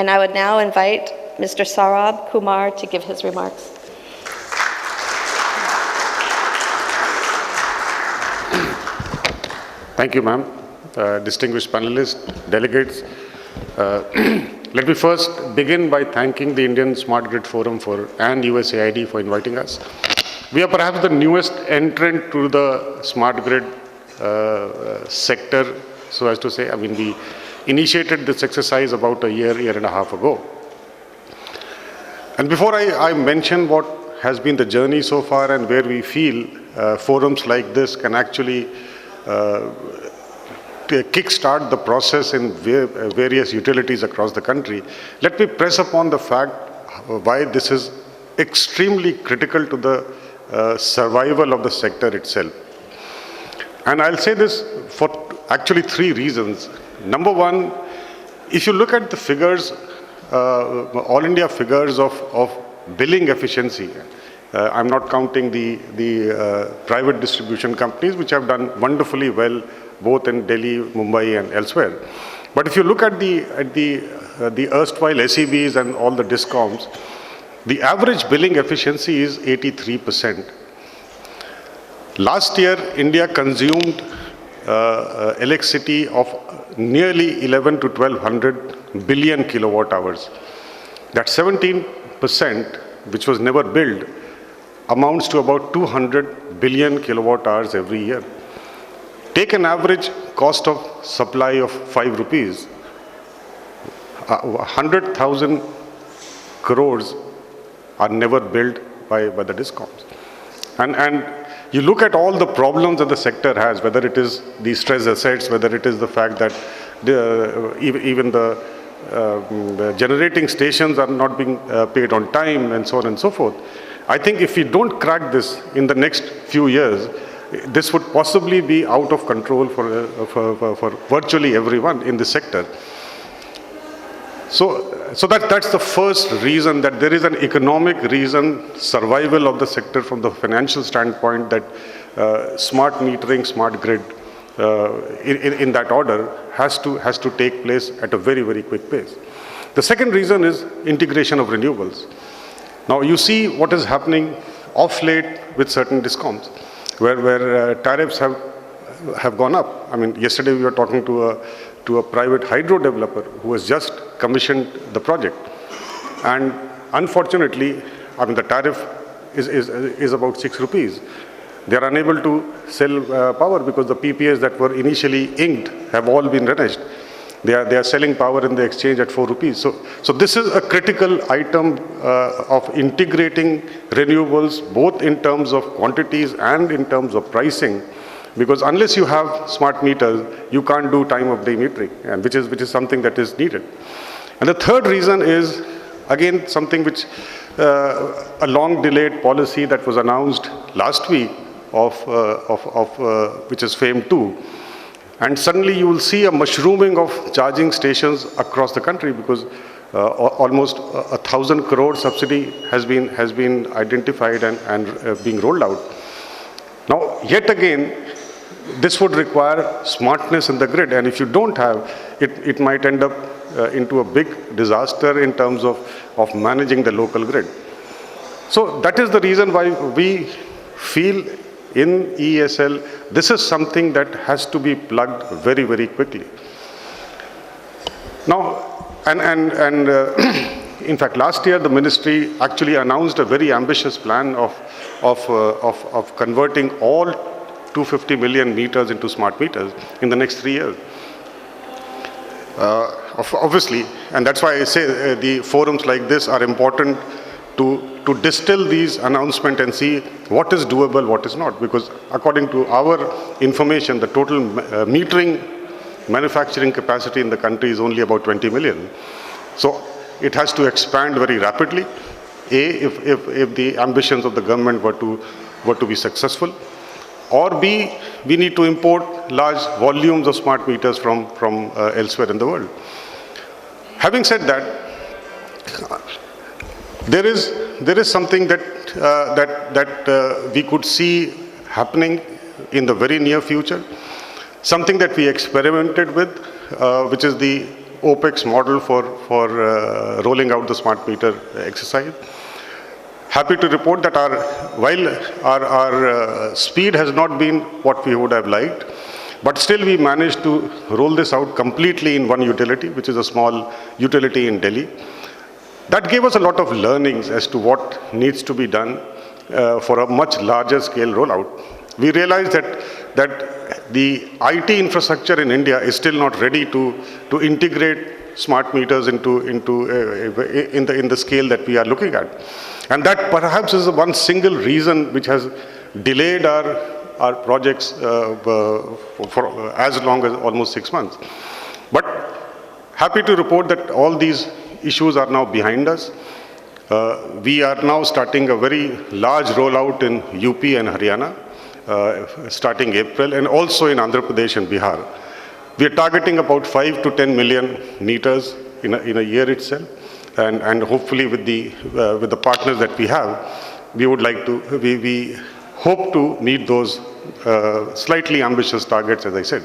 And I would now invite Mr. Saurabh Kumar to give his remarks. Thank you, ma'am. Distinguished panelists, delegates. Let me first begin by thanking the Indian Smart Grid Forum and USAID for inviting us. We are perhaps the newest entrant to the smart grid sector, so as to say. I mean, we initiated this exercise about a year and a half ago. And before I mention what has been the journey so far and where we feel forums like this can actually kickstart the process in various utilities across the country, let me press upon the fact why this is extremely critical to the survival of the sector itself. And I'll say this for actually three reasons. Number one, if you look at the figures, all India figures of billing efficiency, I'm not counting the private distribution companies, which have done wonderfully well both in Delhi, Mumbai, and elsewhere. But if you look at the erstwhile SEBs and all the DISCOMs, the average billing efficiency is 83%. Last year, India consumed electricity of nearly 11 to 1200 billion kilowatt hours. That 17%, which was never billed, amounts to about 200 billion kilowatt hours every year. Take an average cost of supply of 5 rupees, 100,000 crores are never billed by the DISCOMs. And you look at all the problems that the sector has, whether it is the stress assets, whether it is the fact that even the generating stations are not being paid on time and so on and so forth. I think if we don't crack this in the next few years, this would possibly be out of control for virtually everyone in the sector. So that's the first reason, that there is an economic reason, survival of the sector from the financial standpoint, that smart metering, smart grid, in that order, has to take place at a very, very quick pace. The second reason is integration of renewables. Now you see what is happening off late with certain DISCOMs, where tariffs have gone up. I mean, yesterday we were talking to a private hydro developer who has just commissioned the project, and unfortunately, I mean, the tariff is about 6 rupees. They are unable to sell power because the PPAs that were initially inked have all been reneged. They are selling power in the exchange at 4 rupees. So this is a critical item of integrating renewables, both in terms of quantities and in terms of pricing, because unless you have smart meters, you can't do time of day metering, and which is something that is needed. And the third reason is, again, something which a long delayed policy that was announced last week which is FAME 2. And suddenly you will see a mushrooming of charging stations across the country, because almost 1,000 crore subsidy has been identified and being rolled out. Now, yet again, this would require smartness in the grid, and if you don't have it, it might end up into a big disaster in terms of managing the local grid. So that is the reason why we feel in ESL, this is something that has to be plugged very, very quickly. Now, in fact, last year the ministry actually announced a very ambitious plan of converting all 250 million meters into smart meters in the next 3 years. Obviously, and that's why I say the forums like this are important to distill these announcements and see what is doable, what is not. Because according to our information, the total metering manufacturing capacity in the country is only about 20 million. So it has to expand very rapidly, if the ambitions of the government were to be successful. Or B, we need to import large volumes of smart meters from elsewhere in the world. Having said that, there is something that we could see happening in the very near future, something that we experimented with, which is the OPEX model for rolling out the smart meter exercise. Happy to report that while our speed has not been what we would have liked, but still we managed to roll this out completely in one utility, which is a small utility in Delhi. That gave us a lot of learnings as to what needs to be done for a much larger scale rollout. We realized that the IT infrastructure in India is still not ready to integrate smart meters in the scale that we are looking at. And that perhaps is one single reason which has delayed our projects for as long as almost 6 months. But happy to report that all these issues are now behind us. We are now starting a very large rollout in UP and Haryana, starting April, and also in Andhra Pradesh and Bihar. We are targeting about 5 to 10 million meters in a year itself. And hopefully with the partners that we have, we hope to meet those slightly ambitious targets, as I said.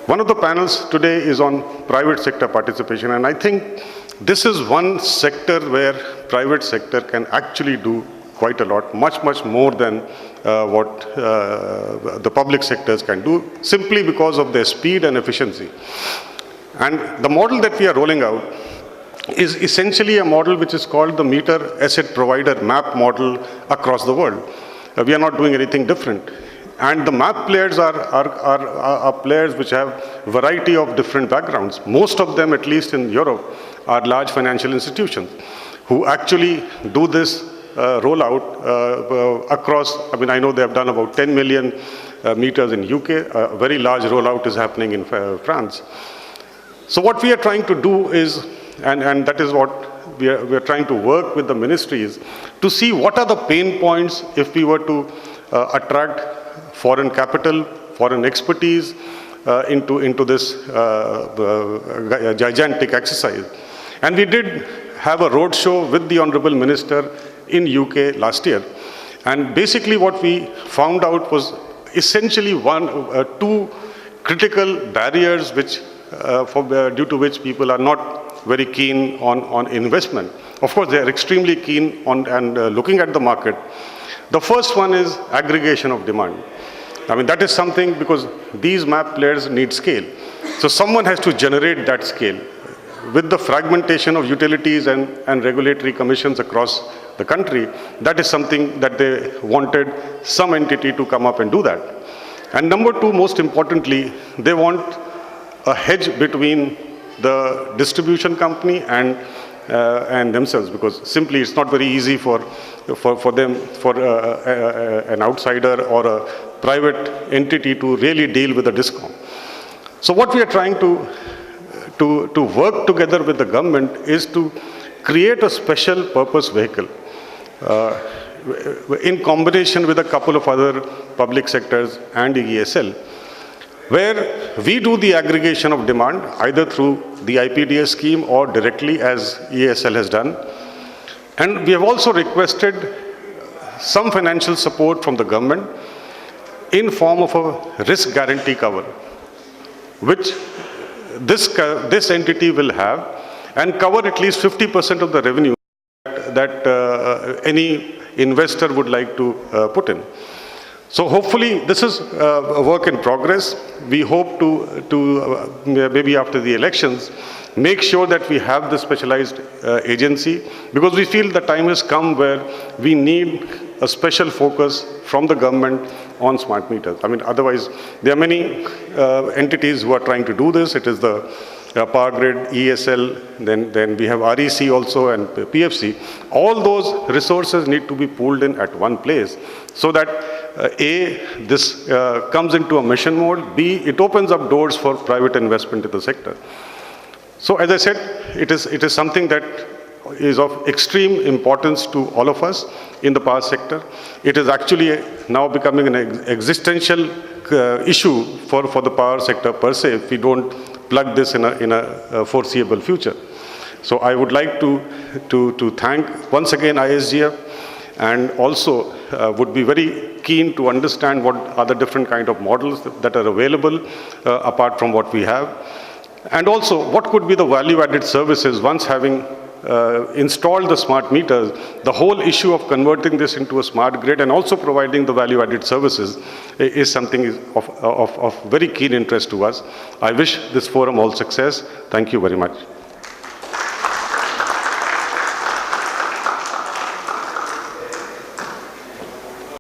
One of the panels today is on private sector participation, and I think this is one sector where private sector can actually do quite a lot, much more than what the public sectors can do, simply because of their speed and efficiency. And the model that we are rolling out is essentially a model which is called the meter asset provider map model across the world. We are not doing anything different. And the map players are players which have a variety of different backgrounds. Most of them, at least in Europe, are large financial institutions who actually do this rollout across. I mean, I know they have done about 10 million meters in UK. A very large rollout is happening in France. So what we are trying to do is, and that is what we are trying to work with the ministries to see what are the pain points if we were to attract foreign capital, foreign expertise into this gigantic exercise. And we did have a roadshow with the Honourable Minister in UK last year. And basically what we found out was essentially two critical barriers which due to which people are not very keen on investment. Of course, they are extremely keen on looking at the market. The first one is aggregation of demand. I mean, that is something because these map players need scale. So someone has to generate that scale. With the fragmentation of utilities and regulatory commissions across the country, that is something that they wanted some entity to come up and do that. And number two, most importantly, they want a hedge between the distribution company and themselves, because simply it's not very easy for them, an outsider or a private entity to really deal with a DISCOM. So what we are trying to work together with the government is to create a special purpose vehicle in combination with a couple of other public sectors and ESL, where we do the aggregation of demand either through the IPDS scheme or directly as ESL has done. And we have also requested some financial support from the government in form of a risk guarantee cover, which this entity will have and cover at least 50% of the revenue that any investor would like to put in. So hopefully this is a work in progress. We hope to maybe after the elections make sure that we have the specialized agency, because we feel the time has come where we need a special focus from the government on smart meters. I mean, otherwise there are many entities who are trying to do this. It is the Power Grid, ESL, then we have REC also and PFC. All those resources need to be pooled in at one place so that A, this comes into a mission mode, B, it opens up doors for private investment in the sector. So as I said, it is something that is of extreme importance to all of us in the power sector. It is actually now becoming an existential issue for the power sector per se if we don't plug this in a foreseeable future. So I would like to thank once again ISGF, and also would be very keen to understand what are the different kind of models that are available apart from what we have. And also, what could be the value-added services once having installed the smart meters? The whole issue of converting this into a smart grid and also providing the value-added services is something of very keen interest to us. I wish this forum all success. Thank you very much.